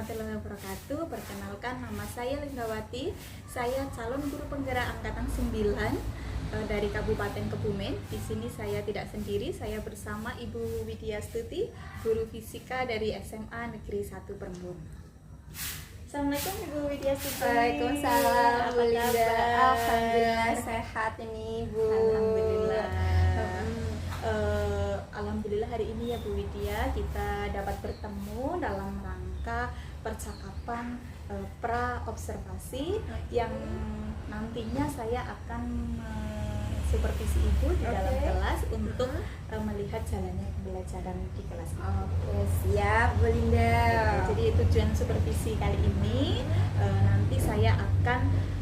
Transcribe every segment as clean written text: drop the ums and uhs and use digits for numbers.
warahmatullahi wabarakatuh. Perkenalkan, nama saya Linggawati. Saya calon guru penggerak angkatan 9 dari Kabupaten Kebumen. Di sini saya tidak sendiri, saya bersama Ibu Widya Stuti, guru fisika dari SMA Negeri 1 Perembun. Assalamualaikum Ibu Widya Stuti. Waalaikumsalam Bu Linda. kabar? Alhamdulillah sehat ini Bu. Alhamdulillah. Alhamdulillah hari ini ya Bu Widya kita dapat bertemu dalam rangka percakapan pra-observasi yang nantinya saya akan supervisi Ibu di dalam kelas untuk melihat jalannya pembelajaran di kelas. Oke, siap Bu Linda. Jadi tujuan supervisi kali ini nanti saya akan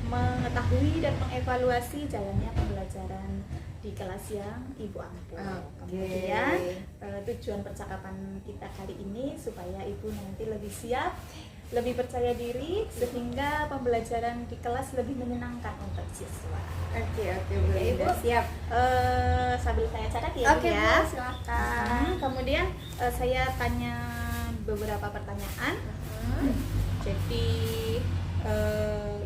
mengetahui dan mengevaluasi jalannya pembelajaran di kelas yang Ibu ampu. Kemudian tujuan percakapan kita kali ini supaya Ibu nanti lebih siap, lebih percaya diri sehingga pembelajaran di kelas lebih menyenangkan untuk siswa. Oke Bu Linda, Ibu, siap. Sambil saya catat ya, Oke Bu ya. Bu, silakan. Kemudian saya tanya beberapa pertanyaan. Jadi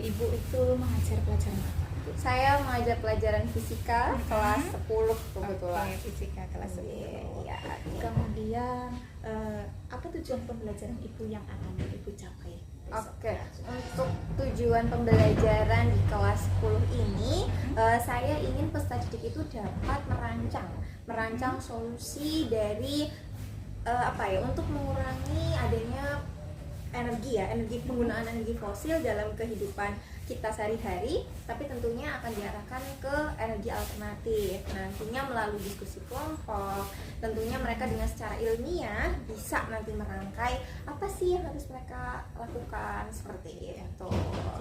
Ibu itu mengajar pelajaran apa? Saya mengajar pelajaran fisika kelas 10 kebetulan. Oke, fisika kelas 10. Iya. Kemudian apa tujuan pembelajaran Ibu yang akan Ibu capai besok? Oke, untuk tujuan pembelajaran di kelas 10 ini, saya ingin peserta didik itu dapat merancang solusi dari untuk mengurangi adanya energi penggunaan energi fosil dalam kehidupan kita sehari-hari, tapi tentunya akan diarahkan ke energi alternatif. Nantinya melalui diskusi kelompok, tentunya mereka dengan secara ilmiah bisa nanti merangkai apa sih yang harus mereka lakukan seperti itu.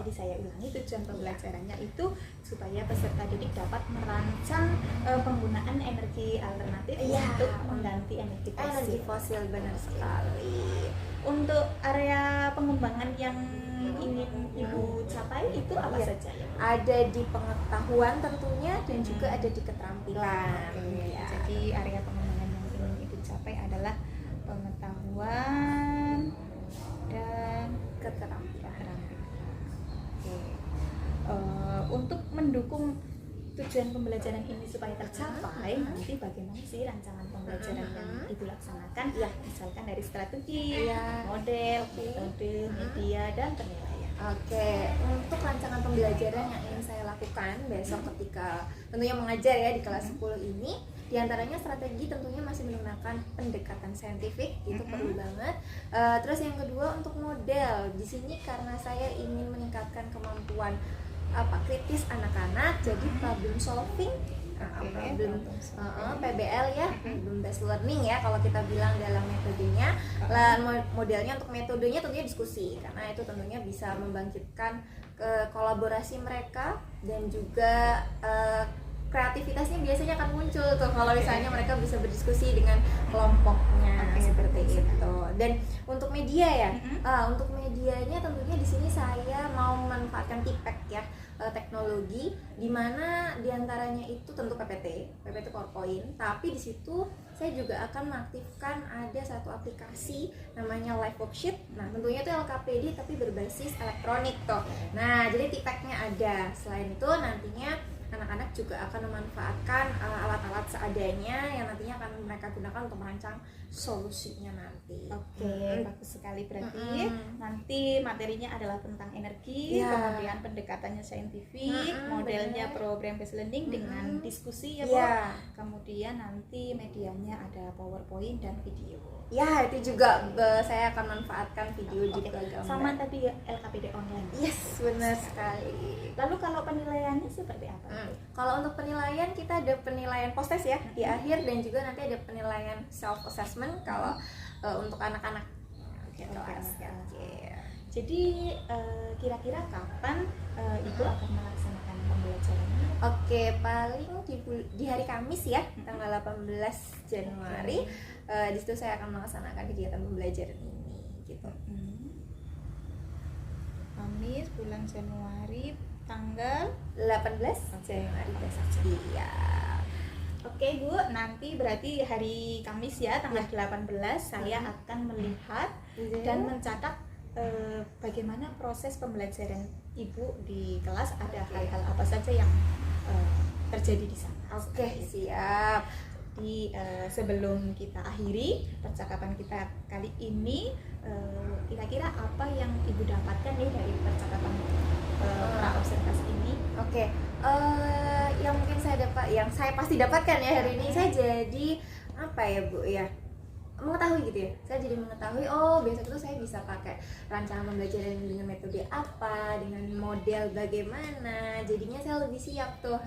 Jadi saya ulangi, tujuan pembelajarannya itu supaya peserta didik dapat merancang penggunaan energi alternatif untuk mengganti energi fosil. Energi fosil, benar sekali. Untuk area pengembangan yang ingin Ibu capai itu apa saja ya? Ada di pengetahuan tentunya dan juga ada di keterampilan. Ya. Jadi area pengembangan yang ingin Ibu capai adalah pengetahuan dan Keterampilan. Oke. Untuk mendukung tujuan pembelajaran ini supaya tercapai, nanti bagaimana sih rancangan pembelajaran yang Ibu laksanakan? Misalkan dari strategi, model, metode, media, dan penilaian. Oke, untuk rancangan pembelajaran yang ingin saya lakukan besok ketika tentunya mengajar ya di kelas 10 ini, diantaranya strategi tentunya masih menggunakan pendekatan saintifik, itu perlu banget. Terus yang kedua untuk model, di sini karena saya ingin meningkatkan kemampuan kritis anak-anak, jadi problem solving, PBL ya, problem based learning ya kalau kita bilang dalam metodenya. Modelnya untuk metodenya tentunya diskusi, karena itu tentunya bisa membangkitkan kolaborasi mereka dan juga kreativitasnya biasanya akan muncul tuh kalau misalnya mereka bisa berdiskusi dengan kelompoknya seperti itu. Dan untuk media ya, untuk medianya tentunya di sini saya mau memanfaatkan TIPEC ya, teknologi, dimana diantaranya itu tentu PPT PowerPoint, tapi di situ saya juga akan mengaktifkan ada satu aplikasi namanya Live Worksheet. Nah tentunya itu LKPD tapi berbasis elektronik tuh. Nah jadi TIPEC-nya ada. Selain itu nantinya anak-anak juga akan memanfaatkan alat-alat seadanya yang nantinya akan mereka gunakan untuk merancang solusinya nanti. Oke, bagus sekali. Berarti nanti materinya adalah tentang energi, kemudian pendekatannya saintifik, modelnya program based learning dengan diskusi ya Bu. Kemudian nanti medianya ada PowerPoint dan video. Ya, itu juga saya akan manfaatkan video juga gambar. Sama tadi LKPD online. Yes, benar sekali. Lalu kalau penilaiannya seperti apa? Kalau untuk penilaian kita ada penilaian post test ya di akhir, dan juga nanti ada penilaian self assessment kalau untuk anak-anak. Jadi kira-kira kapan Ibu akan melaksanakan pembelajarannya? Oke, paling di hari Kamis ya, tanggal 18 Januari. Di situ saya akan melaksanakan kegiatan pembelajaran ini gitu. Kamis bulan Januari tanggal 18 Januari besok. Iya. Oke Bu, nanti berarti hari Kamis ya tanggal 18 saya akan melihat dan mencatat bagaimana proses pembelajaran Ibu di kelas, ada hal-hal apa saja yang terjadi di sana. Oke, siap. Jadi sebelum kita akhiri percakapan kita kali ini, kira-kira apa yang Ibu dapatkan nih dari percakapan pra-observasi ini? Oke, yang mungkin yang saya pasti dapatkan ya hari ini, saya jadi apa ya Bu ya, mengetahui gitu ya. Saya jadi mengetahui, oh besok itu saya bisa pakai rancangan pembelajaran dengan metode apa, dengan model bagaimana. Jadinya saya lebih siap tuh.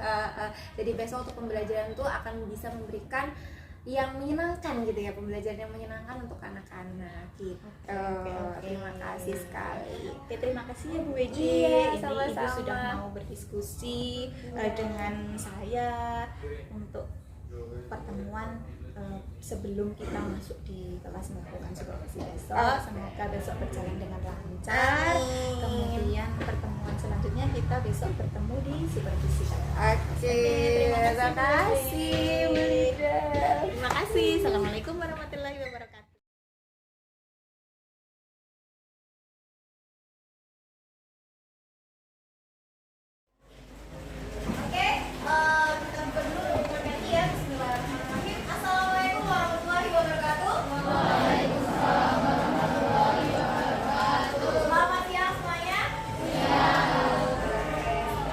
Jadi besok untuk pembelajaran tuh akan bisa memberikan yang menyenangkan gitu ya, pembelajaran yang menyenangkan untuk anak-anak gitu. Oke. Terima kasih sekali. Oke, terima kasih ya Bu Weji. Iya, Ini sama-sama. Ibu sudah mau berdiskusi dengan saya untuk pertemuan sebelum kita masuk di kelas melakukan supervisi besok. Semoga besok berjalan dengan lancar. Amin. Kemudian pertemuan selanjutnya kita besok bertemu di supervisi. Oke, terima kasih Bu Lida. Terima kasih. Assalamualaikum warahmatullahi wabarakatuh. Oke, kita buka dulu dokumen ya. Bismillahirrahmanirrahim. Assalamualaikum warahmatullahi wabarakatuh. Waalaikumsalam warahmatullahi wabarakatuh. Selamat siang semuanya.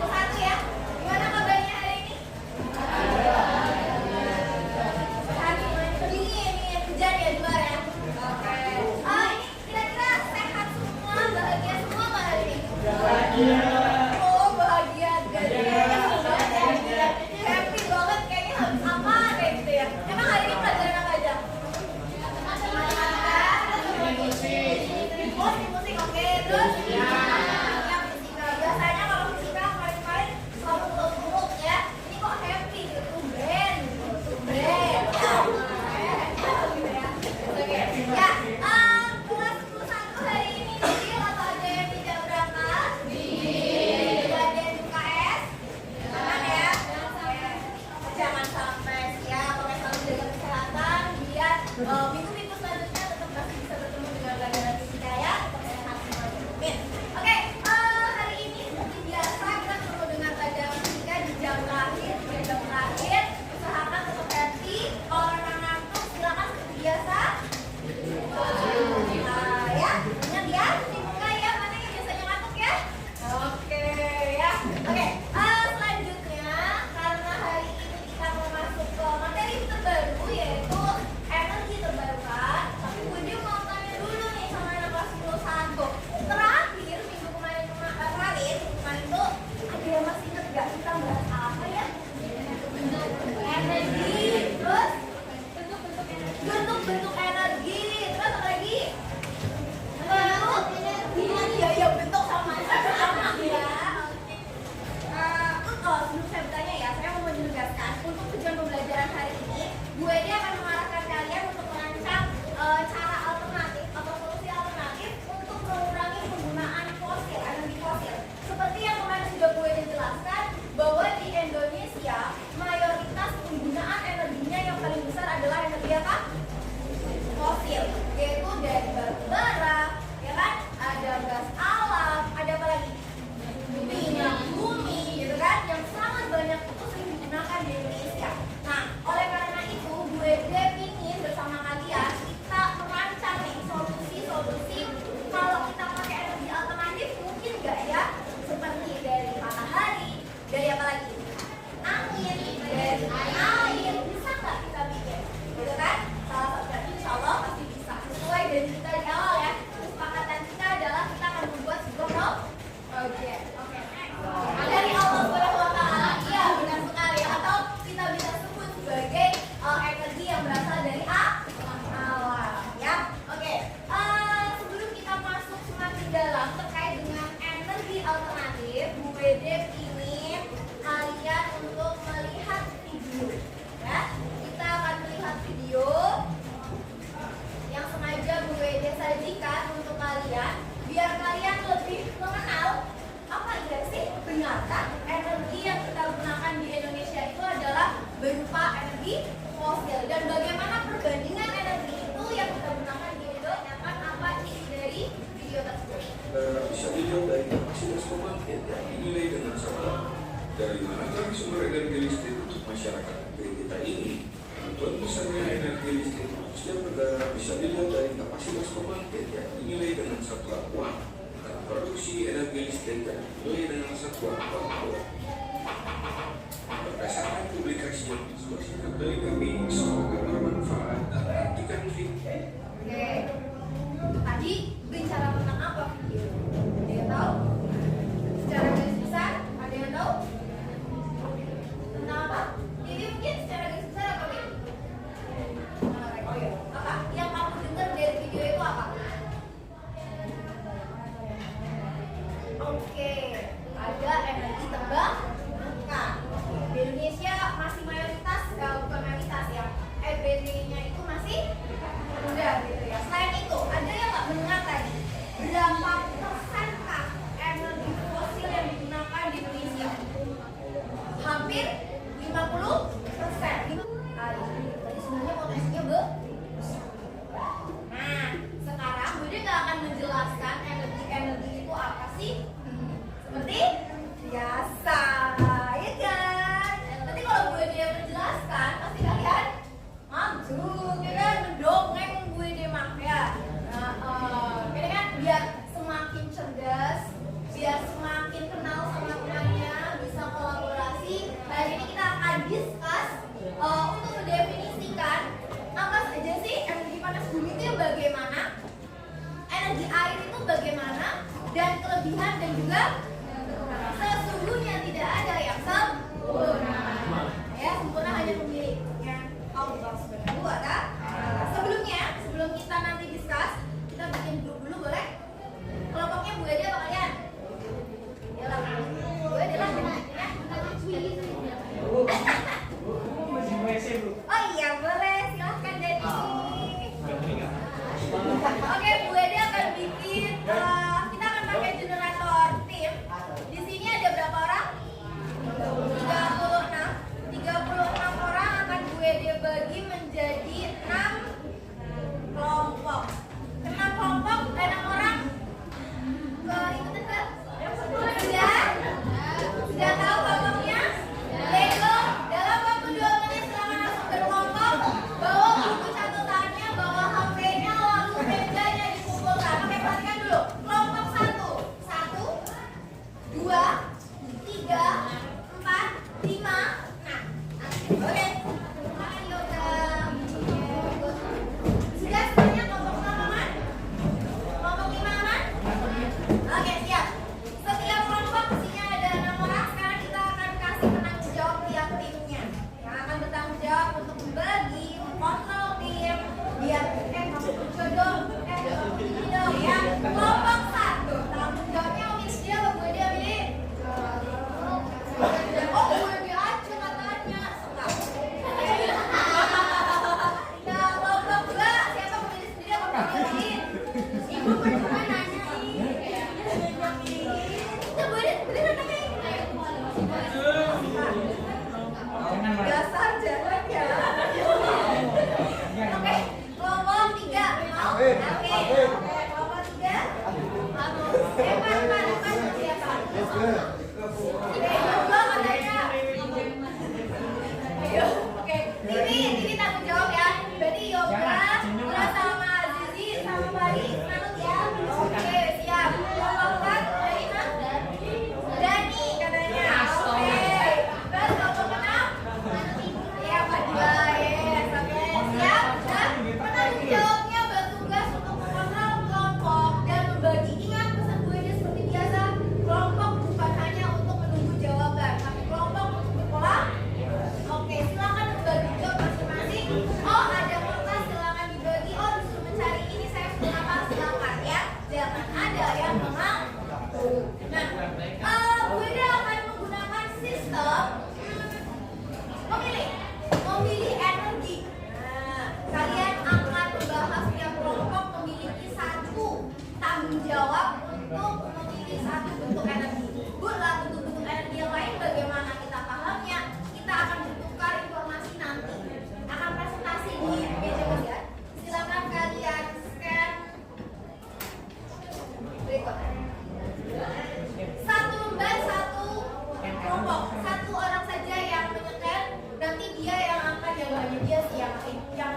Satu ya. Gimana kabarnya hari ini? Sehat semuanya. Dingin, hujan ya di luar ya. Oke. Ini kira-kira sehat semua, bahagia semua nggak hari ini? Bahagia. Oh bahagia, happy banget kayaknya habis apa kayak gitu ya. Emang hari ini pelajaran apa aja? Matematika, musik, oke. Terus yang fisika. Biasanya kalau fisika kemarin-kemarin selalu muluk-muluk ya. Ini kok happy gitu, tumben. Oke. Ya, kelas 11 hari ini deal atau ada yang tidak berangkat? Tidak ada yang UKS? Jangan ya. Jangan sampai siap, pakai selalu jaga kesehatan biar minggu-minggu selanjutnya tetap masih bisa bertemu dengan pelajaran fisika ya. Tetap sehat semuanya. Amin. Oke, hari ini seperti biasa kita bertemu dengan pelajaran fisika di jam terakhir. Usahakan tetap happy. Kalau memang ngantuk silakan seperti biasa. Ya, ingat ya, dibuka ya, mana yang biasanya ngantuk ya. Oke ya. Oke, selanjutnya karena hari ini kita mau masuk ke materi terbaru yaitu energi terbarukan. Tapi Budi mau tanya dulu nih sama anak kelas 11. Terakhir minggu kemarin tuh ada yang masih ingat gak kita bahas apa ya? Energi, terus bentuk energi, terus apa lagi? Ya bentuk sama ya. Sebelum saya bertanya ya, saya mau menegaskan untuk tujuan pembelajaran hari ini, Bu Edi akan mengarahkan kalian untuk merancang cara alternatif atau solusi alternatif untuk mengurangi penggunaan energi fosil. Seperti yang kemarin sudah Bu Edi jelaskan, bahwa di Indonesia mayoritas penggunaan energinya yang paling besar adalah energi apa? Fosil, yaitu dari batu bara, ya kan? Ada gas alam, ada apa lagi? Minyak bumi, gitu kan? Yang sangat banyak itu sering digunakan di Indonesia. Nah, oleh karena itu, Bu Ede ingin bersama kalian kita merancang nih solusi-solusi kalau kita pakai energi alternatif mungkin nggak ya? Seperti dari matahari, dari apa lagi? Angin, dari air, bisa nggak kita bikin? Gitu kan? Salah satu insya Allah pasti bisa. Sesuai dari kita di awal ya. Kesepakatan kita adalah kita akan membuat sebuah project. Oke. Dari Allah Subhanahu wa Ta'ala. Iya, benar sekali. Atau kita bisa sebut sebagai energi yang berasal dari alam. Ya. Oke. Sebelum kita masuk semakin dalam terkait dengan energi alternatif, Bu Wede ingin kalian untuk melihat video. Ya. Kita akan melihat video yang sengaja Bu Wede sajikan untuk kalian biar kalian lebih mengenal apa ya sih benarkah energi yang kita gunakan di Indonesia itu adalah berupa energi fosil dan bagaimana perbandingan energi itu yang kita gunakan di Indonesia. Apa isi dari video tersebut? bisa dilihat dari kapasitas pembangkit yang dinilai dengan sabar. Dari manakah sumber energi listrik untuk masyarakat negeri kita ini? Tentuan besarnya energi listrik untuk setiap negara bisa dilihat dari kapasitas pembangkit yang dinilai dengan satuan watt dan produksi energi listrik yang dinilai dengan satuan watt. Berdasarkan publikasi yang disuarakan dari kami, semoga bermanfaat dan nantikan video. Oke, tadi bicara tentang apa video? Ada yang tahu? Secara garis besar, ada yang tahu? Tentang apa? Jadi mungkin secara garis besar apa nih? Oh iya, apa? Yang kamu dengar dari video itu apa? Oke, ada energi terbarukan. Di Indonesia masih mayoritas, bukan mayoritas ya, EBD-nya itu masih rendah gitu ya. Selain itu, ada yang nggak mendengar tadi berapa persenkah energi fosil yang digunakan di Indonesia? Hampir 50%. Tadi sebenarnya potensinya Nah, sekarang Bude nggak akan menjelaskan energi itu apa sih? Seperti biasa, ya kan? Nanti kalau Bude menjelaskan, pasti kalian mantuk, ya kan? Mendongeng Bude mah ya. Ini kan biar semakin cerdas, biar semakin kenal sama temannya, bisa kolaborasi. Hari ini kita akan discuss untuk mendefinisikan apa saja sih energi panas bumi itu yang bagaimana, energi air itu bagaimana, dan kelebihan dan juga sesungguhnya tidak ada yang sempurna. Ya, sempurna hanya pemiliknya Allah Subhanahu wa Ta'ala. Sebelum kita nanti discuss, kita bikin grup dulu boleh? Kelompoknya Bu Ade apa kalian? Yalah, Bu Ade lah ya. Oh iya boleh, silahkan Dani. Oke, Bu Ade akan bikin. Kita akan pakai generator tim. Di sini ada berapa orang? 36 orang akan Bu Ade bagi menjadi 6 kelompok. 6 kelompok, 6 orang. Ikutin ke? Sudah tahu kelompoknya? Lego, dalam waktu 2 menit silakan langsung berkelompok. Bawa buku catatannya, bawa HP-nya, lalu mejanya dikumpulkan. Oke, perhatikan dulu. Kelompok 1, 1, 2, 3, 4, 5. Nah, oke. Makan yoga. Sudah semuanya kelompok 6 aman? Kelompok 5 aman? Oke, siap. Setiap kelompok isinya ada 6 orang. Sekarang kita akan kasih penanggung jawab tiap timnya yang akan bertanggung jawab untuk membagi, mengkontrol tim biar kamu berjodoh ini dong ya. Kelompok 1 tanggung jawabnya milih dia apa Bu Ade milih? Oh, Bu Ade aja katanya. Nah, kelompok 2 siapa mau milih sendiri apa Bu Ade milih? Ibu pernah nanyain. Kita Bu Ade beneran nanyain. Dasar jalan ya. Oke, kelompok 3 mau? Oke, kelompok 3. Eman siapa? Yoga katanya. Ayo, oke. Ini tanggung jawab ya. Berarti Yoga, terus sama Azizi, sama Fari, manut ya. Oke, siap. Kelompok 4, dari mana? Dani katanya. Oke. Terus kelompok 6? Iya, Pak Dua. Yes, oke. Siap. Dan penanggung jawabnya bertugas untuk mengontrol kelompok dan membagi. Ingat pesan Bu Ade seperti biasa, kelompok bukan hanya untuk menunggu jawaban, tapi kelompok untuk berpola. Oke, silakan berbagi job masing-masing. Oh, ada kertas, silakan dibagi. Oh, disuruh mencari ini, saya suruh apa, silakan ya. Jangan ada yang mengaku. Nah, Bu Ade akan menggunakan sistem memilih energi. Nah, kalian akan membahas tiap kelompok memiliki satu tanggung jawab untuk memilih satu bentuk energi. Buatlah bentuk-bentuk energi yang lain bagaimana kita pahamnya. Kita akan bertukar informasi nanti. Akan presentasi di meja kalian. Silakan kalian scan berikut. Satu lembar, satu kelompok, satu orang saja yang menyetel. Nanti dia yang akan jawabannya dia sih yang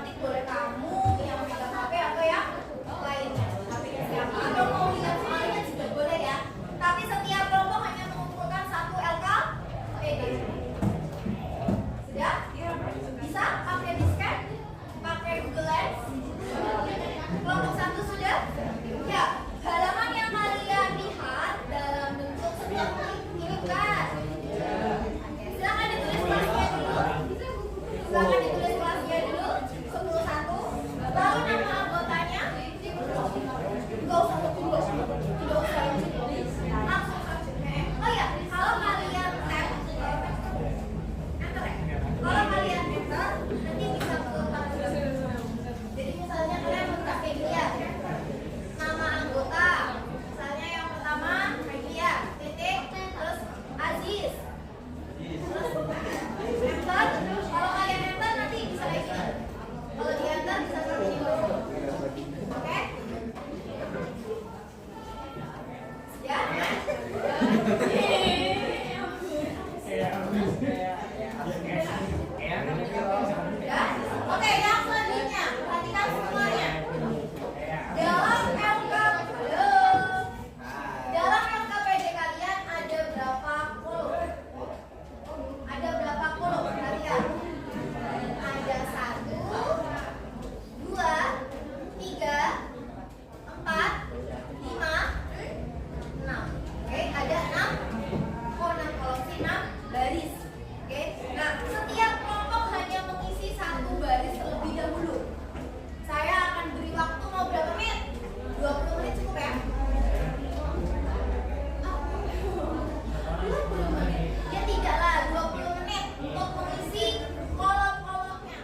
ngetik boleh kamu, yang megang HP atau yang lainnya. HP-nya siapa? Atau mau lihat soalnya juga boleh ya. Tapi setiap kelompok hanya mengumpulkan satu LKPD. Sudah? Bisa pakai disket, pakai Google Lens. Kelompok satu sudah? Ya. Halaman yang kalian lihat dalam bentuk seperti ini kan? Silakan ditulis kelasnya dulu. Silakan ditulis kelasnya dulu. 10-1. Lalu nama anggotanya. Enggak usah dulu. Tidak usah. Langsung aja. Oh ya, kalau kalian tab, enter ya. Kalau kalian enter, nanti bisa ke tabel. Jadi misalnya kalian buka media. Nama anggota, misalnya yang pertama Media, titik, terus Aziz, terus enter. Kalau kalian enter nanti bisa kayak gini. Kalau di enter bisa seperti ini. Oke? Ya? Ya? Oke, yang selanjutnya perhatikan semuanya. Dalam LKPD kalian ada berapa kolom? Ada berapa kolom? Perhatikan. Ada 1, 2, 3, 4, 5, 6. Oke, ada 6. Oh, 6 kolom sih, 6 baris. Oke. Nah, setiap kelompok hanya mengisi 1 baris terlebih dahulu. Saya akan beri waktu mau berapa menit? 20 menit cukup ya? 20 menit. Ya tidaklah, 20 menit untuk mengisi kolom-kolomnya.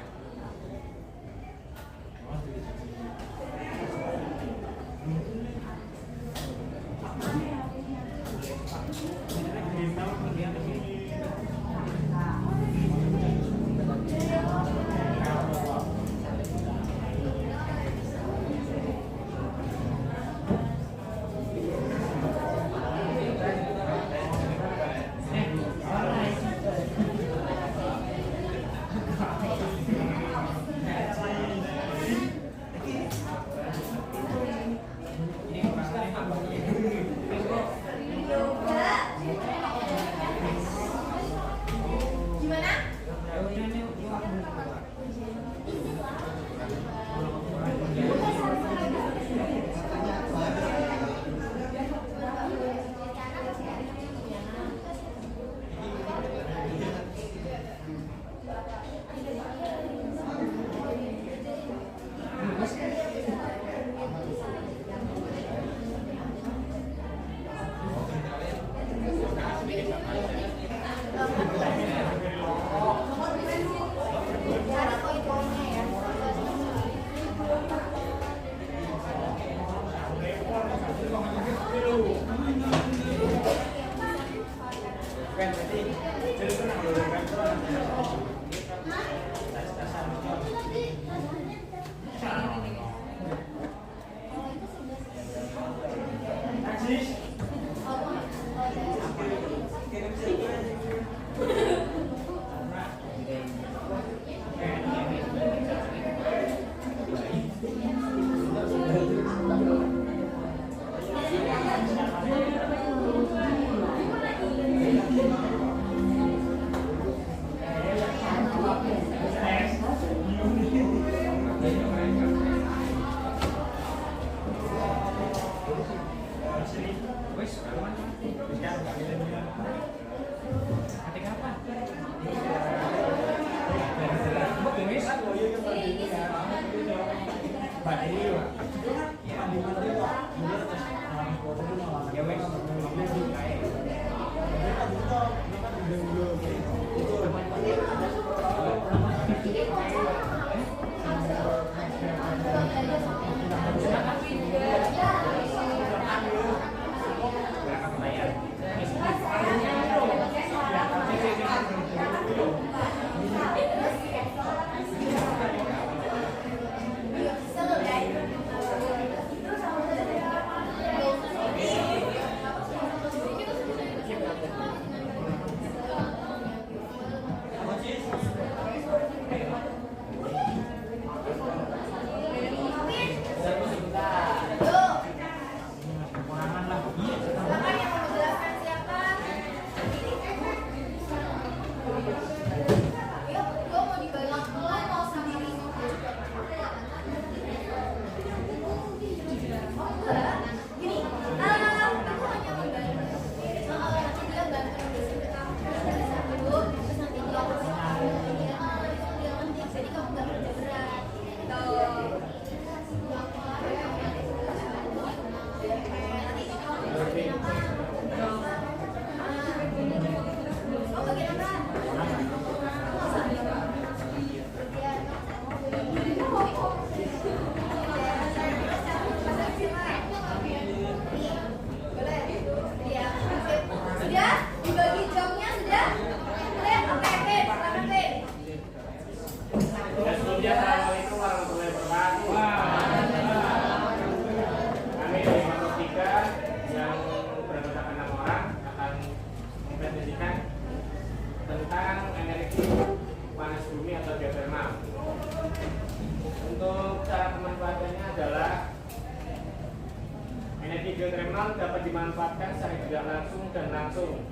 geotermal dapat dimanfaatkan secara tidak langsung dan langsung.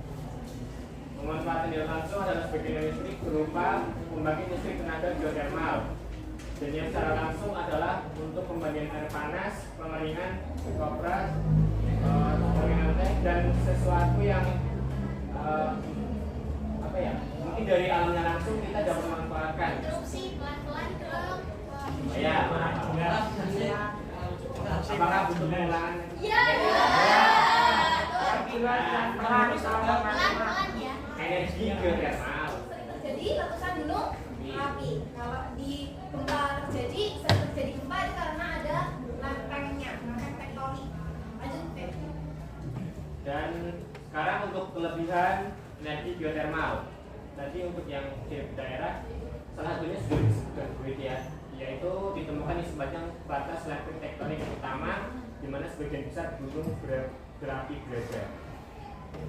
Pemanfaatan tidak langsung adalah sebagian listrik berupa pembangkit listrik tenaga geotermal. Dan yang secara langsung adalah untuk pembagian air panas, pengeringan, kopras, pengeringan teh, dan sesuatu yang mungkin dari alamnya langsung kita dapat memanfaatkan. Interupsi pelan-pelan dong. Ya, apakah butuh pengulangan? Iya. Pelan-pelan ya. Energi geotermal. Sering terjadi letusan gunung api. Kalau di gempa terjadi, sering terjadi gempa itu karena ada lempengnya, lempeng tektonik. Lanjut, Beb. Dan sekarang untuk kelebihan energi geotermal. Tadi untuk yang di daerah, salah satunya sudah ya, yaitu ditemukan di sepanjang batas lempeng tektonik utama, di mana sebagian besar gunung berapi berada.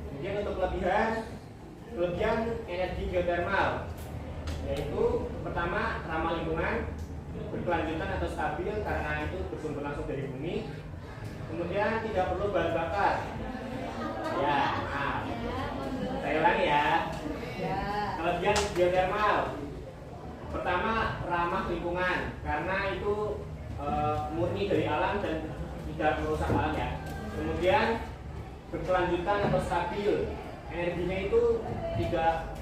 Kemudian untuk kelebihan energi geotermal, yaitu pertama ramah lingkungan, berkelanjutan atau stabil karena itu bersumber langsung dari bumi. Kemudian tidak perlu bahan bakar. Ya, maaf. Saya ulangi ya. Kelebihan geotermal, pertama ramah lingkungan karena itu murni dari alam dan tidak merusak alam ya. Kemudian berkelanjutan atau stabil, energinya itu tidak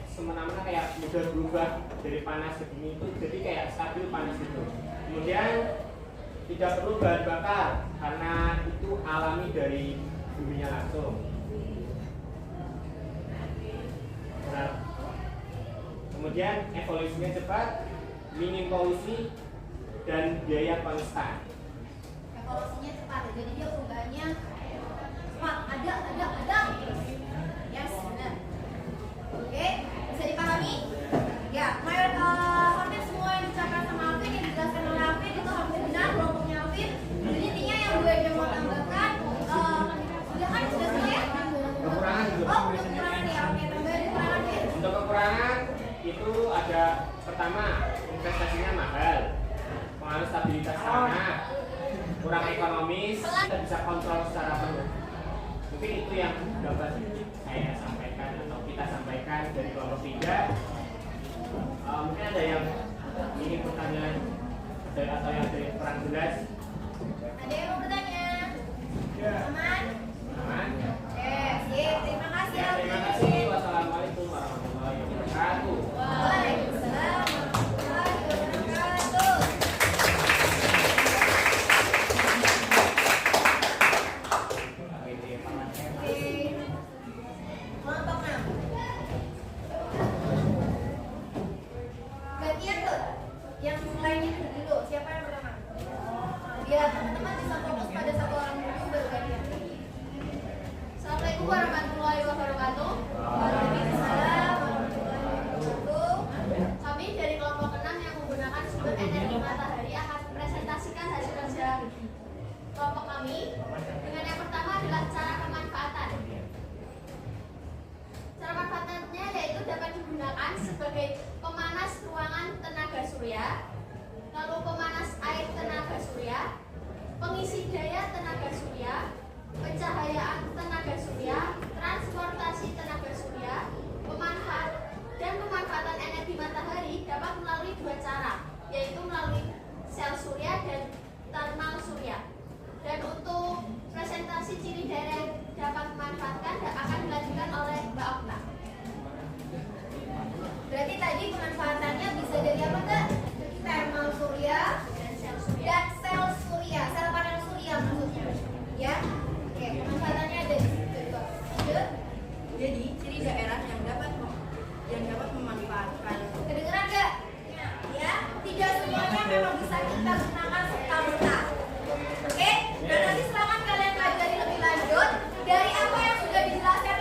semena-mena kayak mudah berubah dari panas ke dingin, itu jadi kayak stabil panas itu. Kemudian tidak perlu bahan bakar karena itu alami dari buminya langsung. Nah, kemudian evolusinya cepat, minim polusi, dan biaya konstan. Evolusinya cepat, jadi dia perubahannya cepat, ada terus. Yes, benar. Oke, bisa dipahami? Ya, hampir semua yang diucapkan sama Alvin, yang dijelaskan oleh Alvin itu hampir benar kelompoknya Alvin. Jadi intinya yang gue mau tambahkan, sudah semua ya? Kekurangan juga. Oh, kekurangan ya, oke, tambahin kekurangan ya. Untuk kekurangan itu ada pertama investasinya mahal, pengaruh stabilitas tanah, kurang ekonomis, kita bisa kontrol secara penuh. Mungkin itu yang dapat saya sampaikan atau kita sampaikan dari kelompok 3. Mungkin ada yang ingin pertanyaan atau yang dari kurang jelas. Ada yang mau bertanya? Ya. Aman? Aman? Oke, sip. Terima kasih Ya, terima Alvin. kasih. Wassalamualaikum warahmatullahi wabarakatuh. Waalaikumsalam warahmatullahi wabarakatuh. Oke. Kelompok 6. Gantian tuh. Yang lainnya dulu. Siapa yang pertama? Biar teman-teman bisa fokus pada satu orang dulu baru gantian. Assalamualaikum warahmatullahi wabarakatuh. Waalaikumsalam warahmatullahi wabarakatuh. Kami dari kelompok 6 yang menggunakan sumber energi matahari akan mempresentasikan hasil kerja kelompok kami. Dengan yang pertama adalah cara pemanfaatan. Cara pemanfaatannya yaitu dapat digunakan sebagai pemanas ruangan tenaga surya, lalu pemanas air tenaga surya, pengisi daya tenaga surya, pencahayaan tenaga surya, transportasi tenaga surya, pemanfaatan energi matahari dapat melalui dua cara, yaitu melalui sel surya dan thermal surya. Dan untuk presentasi ciri daerah yang dapat memanfaatkan akan dilanjutkan oleh Mbak Okta. Berarti tadi pemanfaatannya bisa dari apa Kak? Thermal surya Dan sel surya. dan sel surya, sel panel surya maksudnya. Ya? Oke, pemanfaatannya ada di situ. Lanjut. Jadi ciri daerah yang dapat memanfaatkan. Kedengeran nggak? Ya, tidak semuanya memang bisa kita gunakan serta-merta. Oke? Dan nanti silakan kalian pelajari lebih lanjut dari apa yang sudah dijelaskan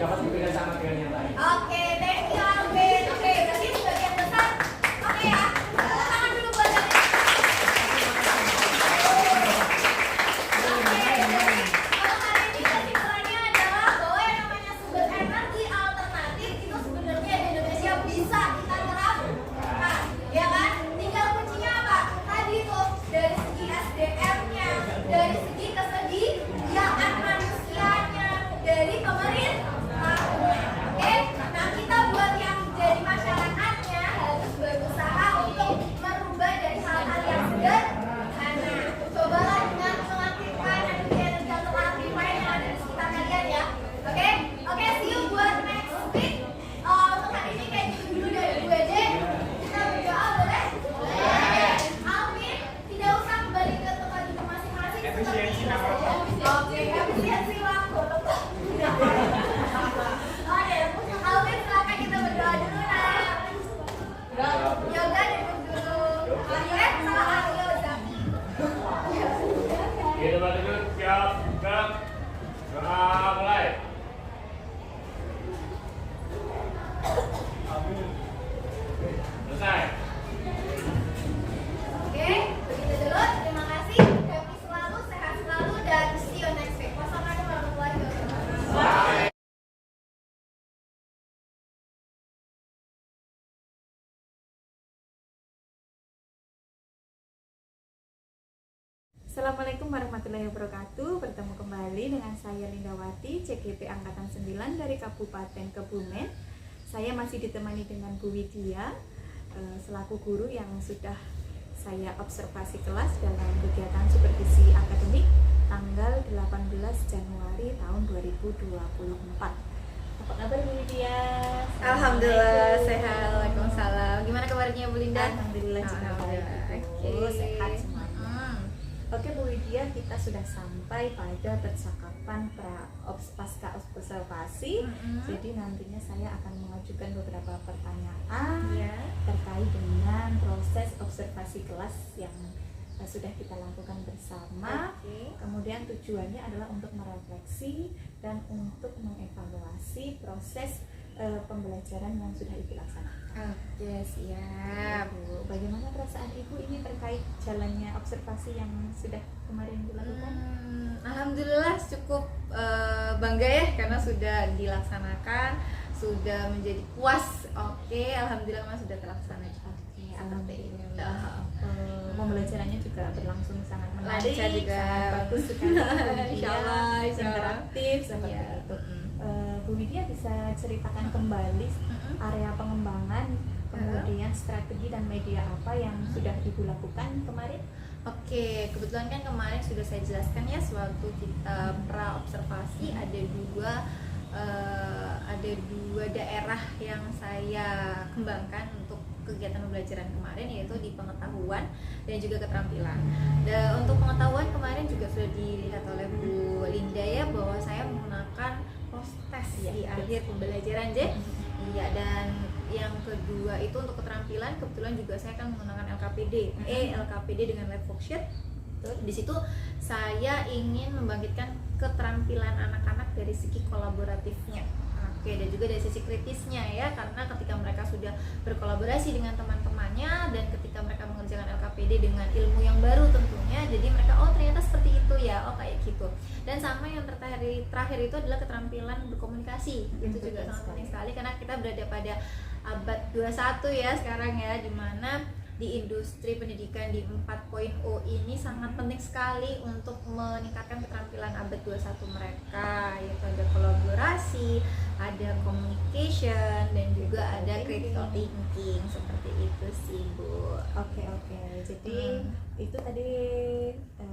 dapat berbeda sama dengan yang lain. Oke, thank you Alvin. Oke, berarti sebagian besar. Oke ya. Tepuk tangan dulu buat Alvin. Oke, kalau hari ini kesimpulannya adalah bahwa yang namanya sumber energi alternatif itu sebenarnya di Indonesia bisa kita terapkan, ya kan? Tinggal kuncinya apa? Tadi tuh dari segi SDM-nya, dari segi kesediaan manusianya, dari pemerintahnya. Oke, nah kita buat yang jadi masyarakatnya harus berusaha untuk merubah dari hal-hal yang sederhana. Cobalah dengan mengaktifkan energi alternatif lain yang ada di sekitar kalian ya. Oke, oke, see you buat next week. Untuk hari ini kayak gitu dulu dari gue deh. Kita berdoa boleh? Boleh. Alvin, tidak usah kembali ke tempat duduk masing-masing. Efisiensi seperti nama biasa. Oke, efisiensi waktu. Oke, Alvin silakan kita berdoa dulu nak. Yoga duduk dulu. Salah yoga. Kita balik siap, gerak, doa mulai. Selesai. Oke, begitu dulu. Terima kasih. Happy selalu, sehat selalu, dan see you next week. Wassalamualaikum warahmatullahi wabarakatuh. Assalamualaikum warahmatullahi wabarakatuh. Bertemu kembali dengan saya Lindawati, CGP Angkatan 9 dari Kabupaten Kebumen. Saya masih ditemani dengan Bu Widya, selaku guru yang sudah saya observasi kelas dalam kegiatan supervisi akademik tanggal 18 Januari tahun 2024. Apa kabar Bu Widya? Alhamdulillah Assalamualaikum. sehat. Waalaikumsalam. Gimana kabarnya Bu Linda? Alhamdulillah juga baik. Oke. Sehat semuanya. Oke Bu Widya, kita sudah sampai pada percakapan pasca observasi. Jadi nantinya saya akan mengajukan beberapa pertanyaan Ya. terkait dengan proses observasi kelas yang sudah kita lakukan bersama. Oke. Kemudian tujuannya adalah untuk merefleksi dan untuk mengevaluasi proses pembelajaran yang sudah Ibu laksanakan. Oke, siap. Bu, bagaimana perasaan Ibu ini terkait jalannya observasi yang sudah kemarin dilakukan? Alhamdulillah cukup bangga ya karena sudah dilaksanakan, sudah menjadi puas. Oke, alhamdulillah Mas sudah terlaksana. Oke, alhamdulillah. Pembelajarannya juga berlangsung sangat menarik, Lancar juga. sangat bagus sekali. Insyaallah, interaktif seperti Iya. itu. Bu Widya bisa ceritakan kembali area pengembangan, kemudian strategi dan media apa yang sudah Ibu lakukan kemarin? Oke, kebetulan kan kemarin sudah saya jelaskan ya sewaktu kita pra observasi ada dua daerah yang saya kembangkan untuk kegiatan pembelajaran kemarin, yaitu di pengetahuan dan juga keterampilan. Dan untuk pengetahuan kemarin juga sudah dilihat oleh Bu Linda ya bahwa saya menggunakan proses di akhir pembelajaran Iya, dan yang kedua itu untuk keterampilan kebetulan juga saya akan menggunakan LKPD dengan lab worksheet. Di situ saya ingin membangkitkan keterampilan anak-anak dari segi kolaboratifnya. Oke, dan juga dari sisi kritisnya ya, karena ketika mereka sudah berkolaborasi dengan teman-temannya dan ketika mereka mengerjakan LKPD dengan ilmu yang baru tentunya, jadi mereka oh ternyata seperti itu ya, oh kayak gitu. Dan sama yang terakhir itu adalah keterampilan berkomunikasi. Itu juga sangat penting sekali karena kita berada pada abad 21 ya sekarang ya, dimana di industri pendidikan di 4.0 ini sangat penting sekali untuk meningkatkan keterampilan abad 21 mereka, yaitu ada kolaborasi, ada communication, dan juga ada critical thinking. Seperti itu sih Bu. Oke. Jadi itu tadi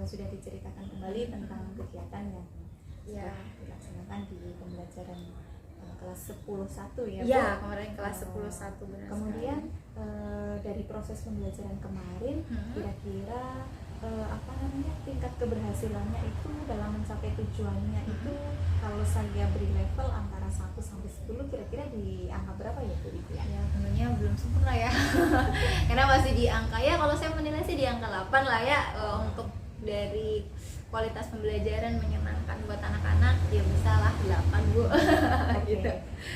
sudah diceritakan kembali tentang kegiatan yang Ya. dilaksanakan di pembelajaran kelas 10.1 ya Bu? Ya, kemarin kelas 10.1 benar. Kemudian dari proses pembelajaran kemarin kira-kira tingkat keberhasilannya itu dalam mencapai tujuannya itu kalau saya beri level antara 1 sampai 10 kira-kira di angka berapa ya Bu Widya? Ya tentunya belum sempurna ya karena masih di angka ya, kalau saya menilai sih di angka 8 lah ya. Untuk dari kualitas pembelajaran menyenangkan buat anak-anak ya bisa lah 8 Bu. Oke. gitu.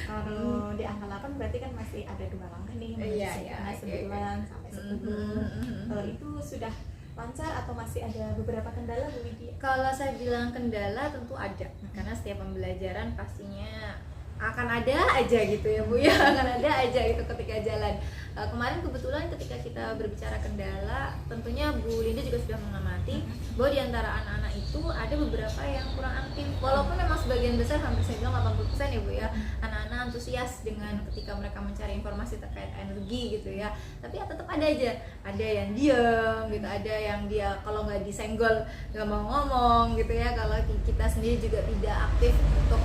Kalau di angka 8 berarti kan masih ada 2 langkah nih menuju Iya, sempurna iya, 9 sampai 10. Itu sudah lancar atau masih ada beberapa kendala Bu Widya? Kalau saya bilang kendala tentu ada, karena setiap pembelajaran pastinya akan ada aja gitu ya Bu ya, akan ada aja gitu ketika jalan. Kemarin kebetulan ketika kita berbicara kendala, tentunya Bu Linda juga sudah mengamati bahwa di antara anak-anak itu ada beberapa yang kurang aktif, walaupun memang sebagian besar, hampir saya bilang 80% ya Bu ya, anak-anak antusias dengan ketika mereka mencari informasi terkait energi gitu ya, tapi ya tetap ada aja, ada yang diam gitu, ada yang dia kalau nggak disenggol nggak mau ngomong gitu ya. Kalau kita sendiri juga tidak aktif untuk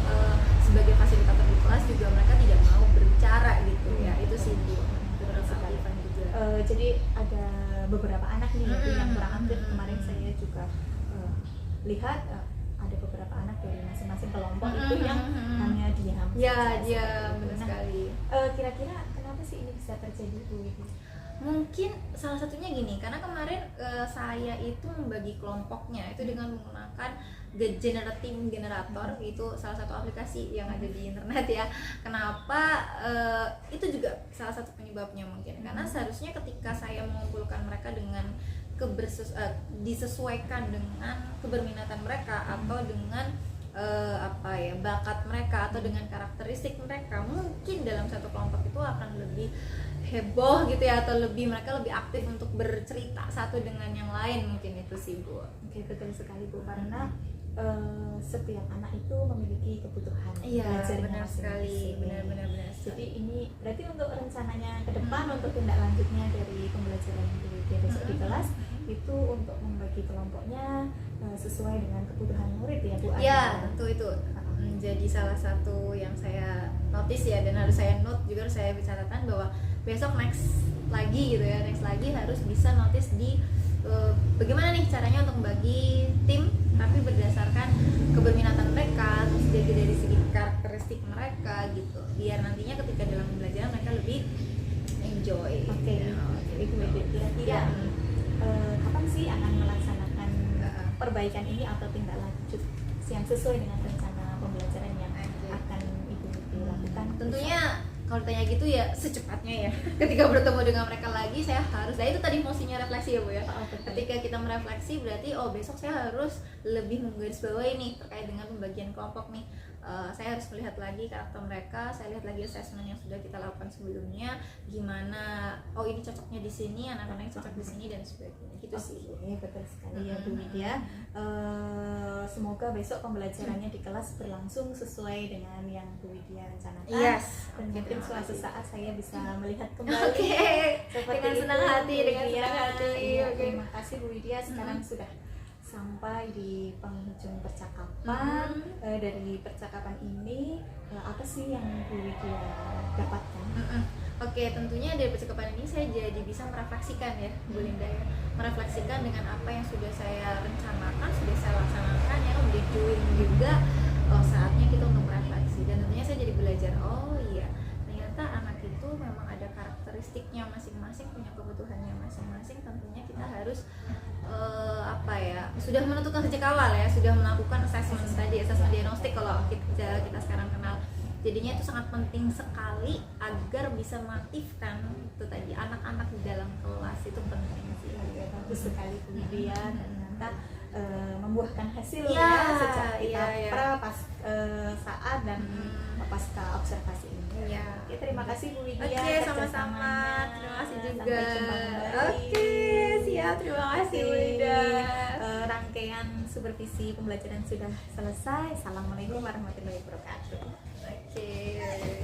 sebagai fasilitator di kelas juga mereka tidak mau berbicara gitu ya. Itu sih Bu, beberapa keaktifan juga. Jadi ada beberapa anak nih itu yang kurang aktif. Kemarin saya juga lihat ada beberapa anak dari masing-masing kelompok itu yang hanya diam. Ya, saja dia seperti itu. benar Nah, sekali. kira-kira kenapa sih ini bisa terjadi Bu Widya? Mungkin salah satunya gini, karena kemarin saya itu membagi kelompoknya itu dengan menggunakan generating generator, itu salah satu aplikasi yang ada di internet ya. Kenapa itu juga salah satu penyebabnya mungkin karena seharusnya ketika saya mengumpulkan mereka dengan disesuaikan dengan keberminatan mereka atau dengan bakat mereka atau dengan karakteristik mereka, mungkin dalam satu kelompok itu akan lebih heboh gitu ya, atau mereka lebih aktif untuk bercerita satu dengan yang lain, mungkin itu sih Bu. Oke, betul sekali Bu, karena setiap anak itu memiliki kebutuhan Iya, belajarnya benar sekali, masing-masing. benar. Jadi ini berarti untuk rencananya ke depan untuk tindak lanjutnya dari pembelajaran di besok di kelas itu untuk membagi kelompoknya sesuai dengan kebutuhan murid ya Bu. Ya, tentu itu menjadi salah satu yang saya notice ya, dan harus saya note juga, harus saya catatan bahwa besok next lagi harus bisa notice di bagaimana nih caranya untuk membagi tim tapi berdasarkan keberminatan mereka, terus jadi dari segi karakteristik mereka gitu, biar nantinya ketika dalam pembelajaran mereka lebih enjoy. Oke, itu kira-kira kapan sih akan melaksanakan perbaikan ini atau tindak lanjut yang sesuai dengan rencana pembelajaran yang akan Ibu lakukan? Tentunya kalau ditanya gitu ya secepatnya ya. Ketika bertemu dengan mereka lagi saya harus, itu tadi fungsinya refleksi ya Bu ya. Ketika kita merefleksi berarti besok saya harus lebih menggarisbawahi nih terkait dengan pembagian kelompok nih. Saya harus melihat lagi karakter mereka, saya lihat lagi assessment yang sudah kita lakukan sebelumnya, gimana ini cocoknya di sini, anak-anaknya cocok di sini dan sebagainya gitu sih. Betul sekali ya Bu Widya. Semoga besok pembelajarannya di kelas berlangsung sesuai dengan yang Bu Widya rencanakan. Yes. Dan mungkin terima suatu kasih. saat saya bisa melihat kembali seperti Dengan itu, senang hati, Bu dengan Widya. senang hati. Iya, Oke. terima kasih Bu Widya. Sekarang sudah sampai di penghujung percakapan. Dari percakapan ini apa sih yang Bu Widya dapatkan? Oke, tentunya dari percakapan ini saya jadi bisa merefleksikan ya Bu Linda ya, merefleksikan dengan apa yang sudah saya rencanakan, sudah saya laksanakan ya, udah doing juga. Saatnya kita untuk merefleksi, dan tentunya saya jadi belajar, iya ternyata anak itu memang ada karakteristiknya masing-masing, punya kebutuhannya masing-masing. Tentunya kita harus sudah menentukan sejak awal ya, sudah melakukan assessment diagnostik kalau kita sekarang kenal. Jadinya itu sangat penting sekali agar bisa mengaktifkan itu tadi anak-anak di dalam kelas, itu penting sih. Bagus sekali Bu Widya, ternyata membuahkan hasil Ya, ya sejak kita iya. saat dan pasca observasi ini. Iya. Oke, terima kasih Bu Widya. Oke, sama-sama. kerjasamanya. Terima kasih juga. Sampai jumpa kembali. Oke, siap. Terima kasih Bu Linda. Rangkaian supervisi pembelajaran sudah selesai. Assalamualaikum warahmatullahi wabarakatuh. Oke.